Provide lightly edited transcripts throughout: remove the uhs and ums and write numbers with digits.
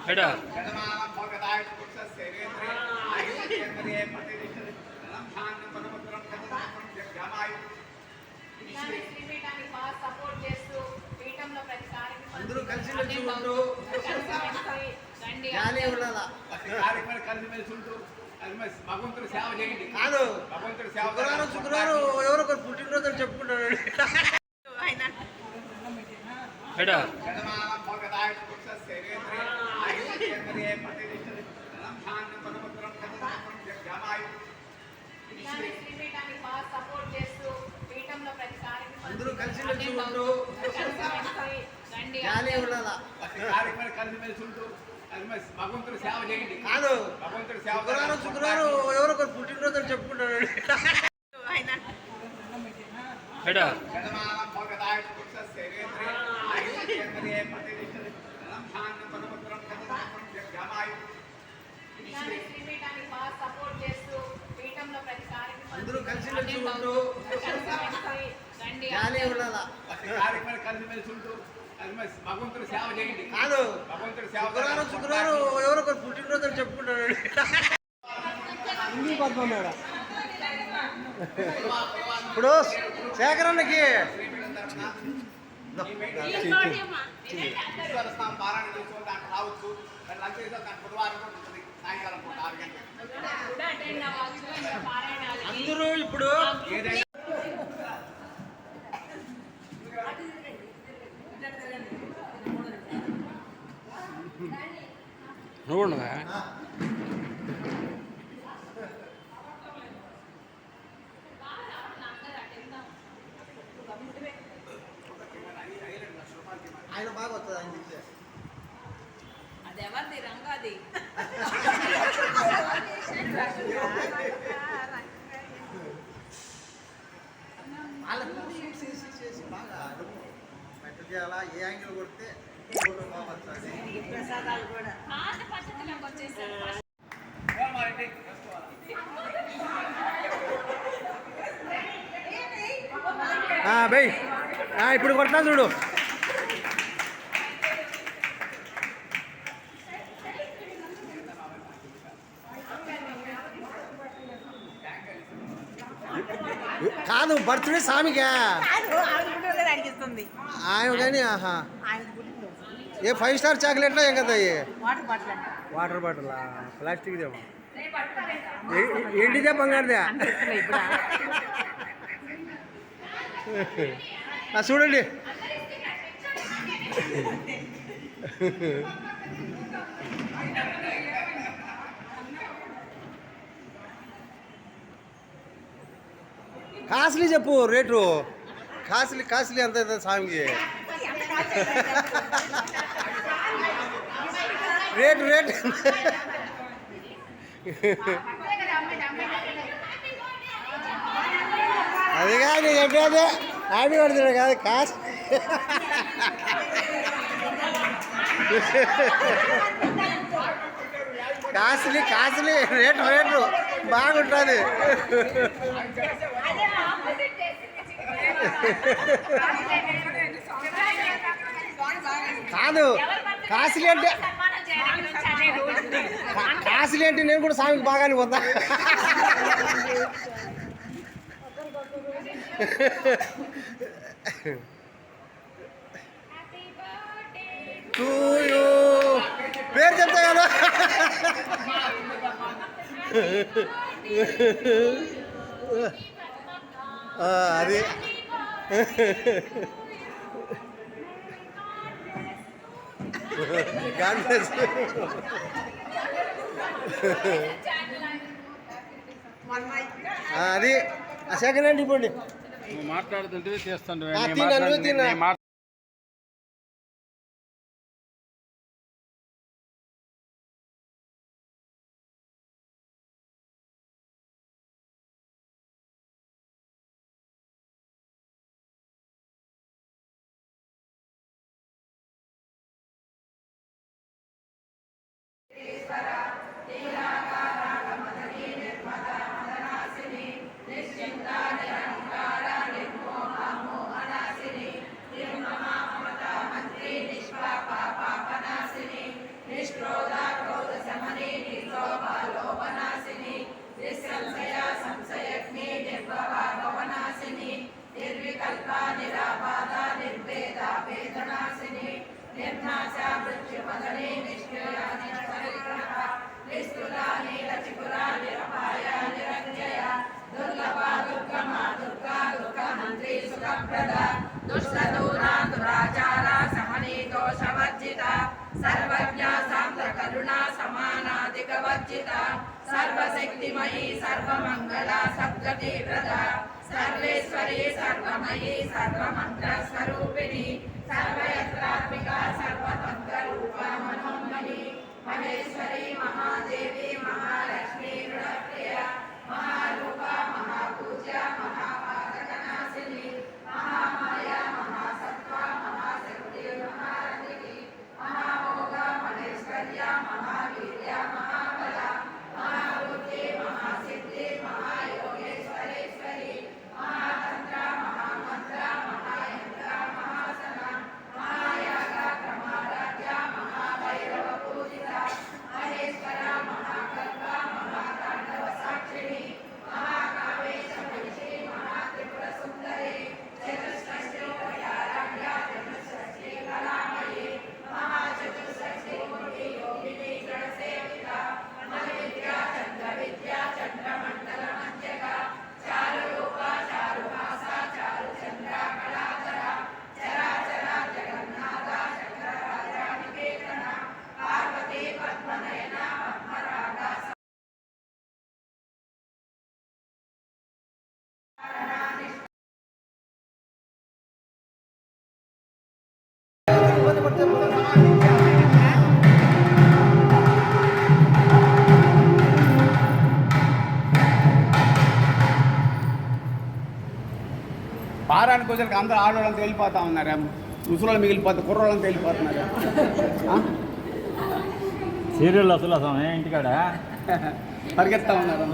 ఎడా అందరూ కలిసి మెలిసి ఉంటూ జాలి ఉండాలా కలిసిమెలిసి ఉంటూ భగవంతుడు సేవ చేయండి. కాదు భగవంతుడు సేవ శుక్రవారం ఎవరో ఒకరు పుట్టినరోజు అని చెప్పుకుంటాడు. ఎడా అందరూ కలిసి మెలిసి ఉంటూ జాలి ఉండాలా కలిసిమెలిసి ఉంటూ భగవంతుడు సేవ చేయండి. కాదు భగవంతుడు సేవ శుక్రవారం ఎవరో ఒకరు పుట్టినరోజు అని చెప్పుకుంటాడు. ఎడా అందరూ కలిసి మెలిసి ఉంటూ జాలి ఉండాలా కలిసిమెలిసి ఉంటూ భగవంతుడు సేవ చేయండి. కాదు భగవంతుడు సేవ శుక్రవారం ఎవరో ఒకరు పుట్టినరోజు అని చెప్పుకుంటాడు. ఇప్పుడు శేఖరన్నకి పారాయణ చేసుకుని దాంట్లో రావచ్చు. లంచ్ చేస్తే దాని బుధవారం కూడా ఉంటుంది. సాయంకాలం పూట 6 గంటలకు అందరూ ఇప్పుడు ఏదైనా నువ్వు ఉండవా? ఆయన బాగా వస్తుంది ఆయన చెప్తే అది ఎవరిది రంగాది వాళ్ళకి చేసి బాగా మెట్ట చేయాలా ఏ యాంగిల్ కొడితే ఫోటో బాగా వస్తుంది. ప్రసాదాలు కూడా పాత పద్ధతిలోకి వచ్చేసారు. బై ఇప్పుడు కొట్టినా చూడు. కాదు బర్త్డే స్వామికా అడిగిస్తుంది ఆయన కానీ ఆహా ఏ 5 స్టార్ చాక్లెట్లో ఏం కదా వాటర్ బాటిల్ వాటర్ బాటిల్ ప్లాస్టిక్దేమో ఏంటిదే బంగారుదే చూడండి. కాస్ట్లీ చెప్పు రేటు. కాస్ట్లీ ఎంత అవుతుంది స్వామికి? రేటు అది కాదు చెప్పేది. హ్యాపీ పడుతున్నాడు కాదు కాస్ట్ కాస్ట్లీ రేటు బాగుంటుంది. కాదు కాస్ట్లీ అంటే నేను కూడా స్వామికి బాగానే పోతా. పేరు చెప్తా కదా. అది అది సెకండ్ హ్యాండ్ ఇవ్వండి. మాట్లాడుతుంటే చేస్తాను. తిన్నా నిష్ఠో నిర్నాశా మృత్యుపదనే నిష్క్రియా నిష్పరిగ్రహ నిస్తులా నీలచిపురా నిరపాయ నిరంజయ దుర్లభ దుర్గమ దుర్గా దుర్గమంత్రి సుఖప్రద దుష్టదూరా దురాచార సహనీ దోషవర్జిత సర్వజ్ఞ సాంద్ర కరుణా సమానాధికవర్జిత సర్వశక్తిమయీ సర్వమంగళ సద్గతి ప్రద సర్వేశ్వరి సర్వమయీ సర్వమంత్ర స్వరూపిణి సర్వయత్రాత్మిక సర్వతంత్ర రూప మనోన్మణి మహేశ్వరి మహాదేవి మహాలక్ష్మి రుణప్రియ మహారూప మహాపూజ్య మహాపాతకనాశిని మహామాయ మహాసత్వ మహాశక్తి మహారథిని మహాభోగ మహేశ్వర్య మహావీర్య మహాబల మహాబుద్ధి మహాసిద్ధి మహాయోగేశ్వరేశ్వరి మహాతంత్ర మహామంత్ర మహాయంత్ర మహాసన మహాయాగ క్రమారాధ్య మహాభైరవ పూజిత మహేశ్వర మహాకల్ప మహాతాండవ సాక్షిణి మహాకావేశ మహిషి మహాత్రిపుర సుందరి చతుష్షష్ఠి వయారాధ్య చతుష్షష్ఠి కళామయీ మహాచతుష్షష్ఠి కోటి యోగిని గణసేవిత మధువిద్యా చంద్ర విద్యా చంద్రమండల మధ్యక చారురూప చారుహాస చారుచంద్ర కళాధర చరాచర జగన్నాథ చక్రరాజానికేతన పార్వతీ పద్మనయన పద్మరాగ వారానికి వచ్చరికి అందరూ ఆడవాళ్ళని తేలిపోతా ఉన్నారా, ముసలోళ్ళు మిగిలిపోతే కుర్రోళ్ళని తేలిపోతున్నారు. సీరియల్ అసలు అసలు ఇంటికాడ పరిగెత్తా ఉన్నారు.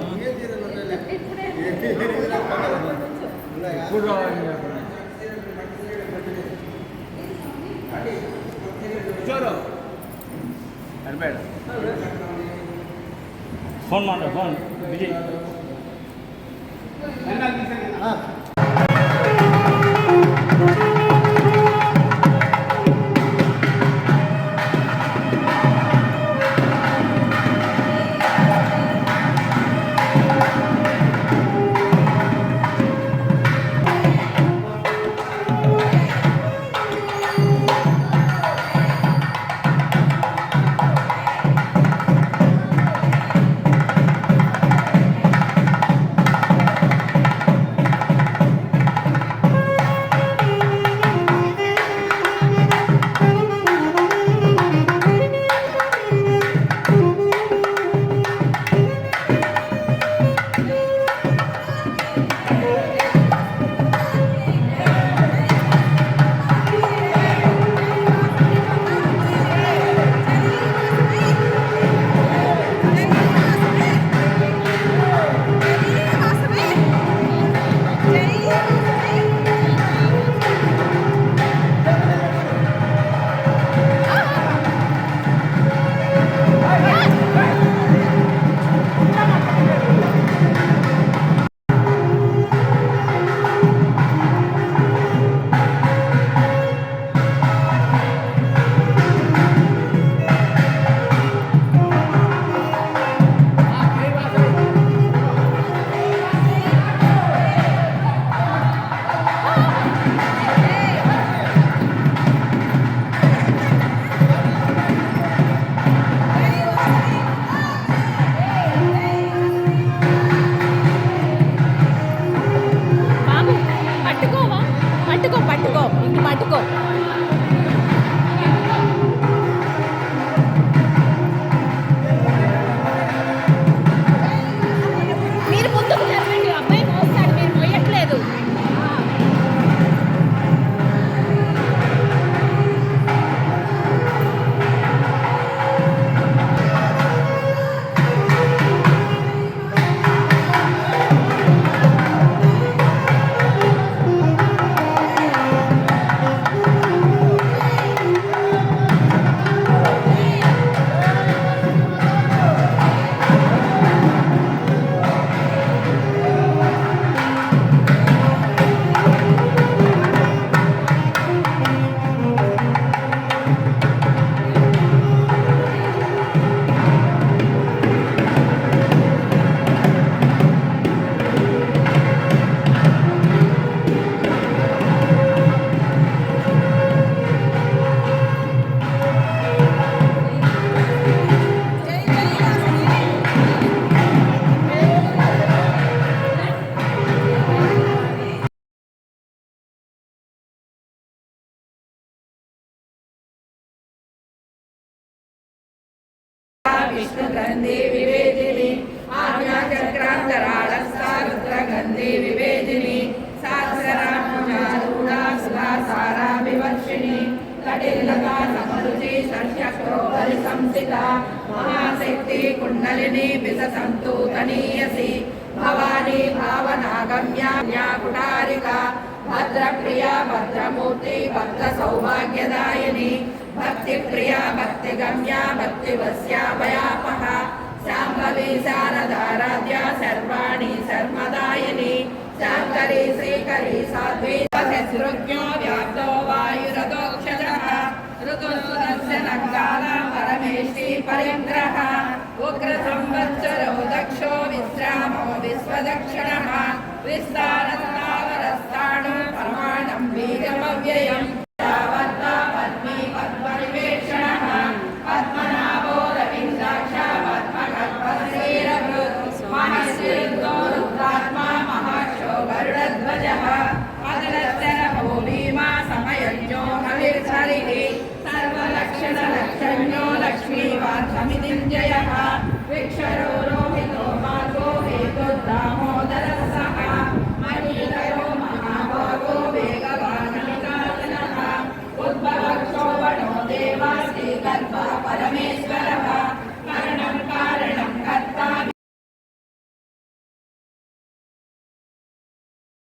ఇప్పుడు చూడు సరిపోయాడు. ఫోన్ మాట ఫోన్ బిజీ. विष्णुगन्धे विवेदिनी आज्ञाचक्रान्तराळस्था रुद्रगन्धे विवेदिनी सहस्रनामरूढा सुधासारा विवर्षिणी कटिलता समरुचि षट्चक्रोपरि संस्थिता महाशक्ति कुण्डलिनी विससन्तु तनीयसी भवानी भावनागम्या कुटारिका भद्रप्रिया भद्रमूर्ति भक्तसौभाग्यदायिनी भक्तिप्रिया भक्तिगम्या भक्तिवस्या भयापहा शाम्भवी शारदाराध्या सर्वाणि सर्वदायिनी शाङ्करी श्रीकरी साध्वी शत्रुघ्नो व्याप्तो वायुरतोक्षजः ऋतुसुदस्य नङ्गाला परमेष्टि परिग्रह उग्रसंवत्सरो दक्षो विश्रामो विश्वदक्षिणः विस्तारस्तावरस्ताणो प्रमाणं बीजमव्ययम् यावत्ता पद्मी पद्मनिवेक्षणः पद्मनाभो रविन्द्राक्षा पद्मगर्भश्रीरभृत् महर्षिर्गो रुद्रात्मा महाशो गरुडध्वजः मदनश्चरभो भीमा समयज्ञो हविर्हरिः सर्वलक्षणलक्षण्यो लक्ष्मीवान् समितिञ्जयः विक्षरो